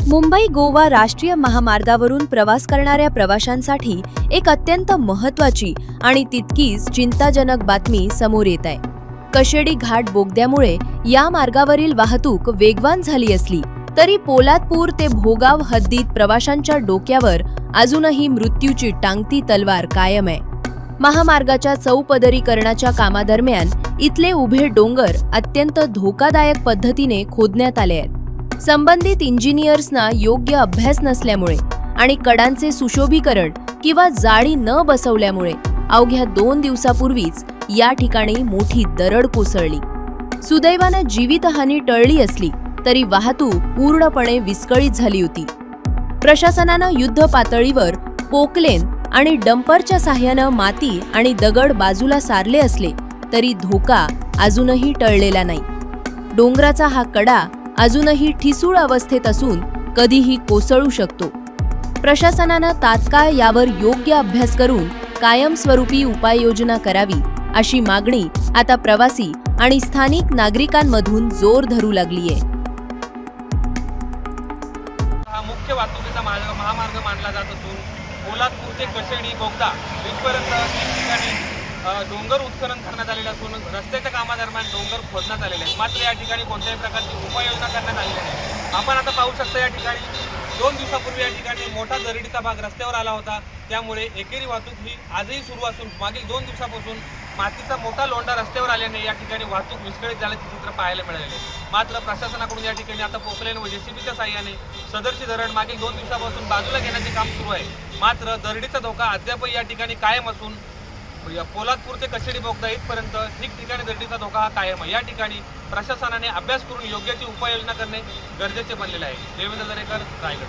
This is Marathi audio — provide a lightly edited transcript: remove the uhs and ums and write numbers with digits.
मुंबई गोवा राष्ट्रीय महामार्गावरून प्रवास करणाऱ्या प्रवाशांसाठी एक अत्यंत महत्त्वाची आणि तितकीच चिंताजनक बातमी समोर येत आहे। कशेडी घाट बोगद्यामुळे या मार्गावरील वाहतूक वेगवान झाली असली तरी पोलादपूर ते भोगाव हद्दीत प्रवाशांच्या डोक्यावर अजूनही मृत्यूची टांगती तलवार कायम आहे। महामार्गाच्या चौपदरीकरणाच्या कामादरम्यान इथले उभे डोंगर अत्यंत धोकादायक पद्धतीने खोदण्यात आले आहेत। संबंधित इंजिनियर्सना योग्य अभ्यास नसल्यामुळे आणि कडांचे सुशोभीकरण किंवा जाळी न बसवल्यामुळे अवघ्या 2 दिवसापूर्वीच या ठिकाणी मोठी दरड कोसळली। सुदैवाने जीवितहानी टळली असली तरी वाहतूक पूर्णपणे विस्कळीत झाली होती। प्रशासनाने युद्ध पातळीवर पोकलेन आणि डंपरच्या साह्याने माती आणि दगड बाजूला सारले असले तरी धोका अजूनही टळलेला नाही। डोंगराचा हा कडा अजूनही ठिसूळ अवस्थेत असून कधीही कोसळू शकतो। प्रशासनाने तात्काळ यावर योग्य अभ्यास करून कायमस्वरूपी उपाययोजना करावी अशी मागणी आता प्रवासी आणि स्थानिक नागरिकांमधून जोर धरू लागलीये। हा मुख्य वाहतुकीचा महामार्ग मानला जात असून पोलादपूर ते कशेडी बोगदा इथपर्यंत डोंगर उत्खनन करण्यात आलेले असून रस्त्याच्या कामादरम्यान डोंगर खोदण्यात आलेले आहेत। मात्र या ठिकाणी कोणत्याही प्रकारची उपाययोजना करण्यात आलेली नाही। आपण आता पाहू शकता या ठिकाणी 2 दिवसापूर्वी या ठिकाणी मोठा दरडीचा भाग रस्त्यावर आला होता, त्यामुळे एकेरी वाहतूक ही आजही सुरू असून मागील 2 दिवसापासून मातीचा मोठा लोंढा रस्त्यावर आल्याने या ठिकाणी वाहतूक विस्कळीत झाल्याचे चित्र पाहायला मिळाले। मात्र प्रशासनाकडून या ठिकाणी आता पोकलेन व जेसीबीच्या साहाय्याने सदरची दरड मागील 2 दिवसापासून बाजूला घेण्याचे काम सुरू आहे। मात्र दरडीचा धोका अद्यापही या ठिकाणी कायम असून पोलादपूर ते कशेडी बोगदा इथपर्यंत ठिकठिकाणी दरडीचा धोका हा कायम आहे। या ठिकाणी प्रशासनाने अभ्यास करून योग्य ती उपाययोजना करणे गरजेचे बनलेले आहे। देवेंद्र दरेकर, रायगड।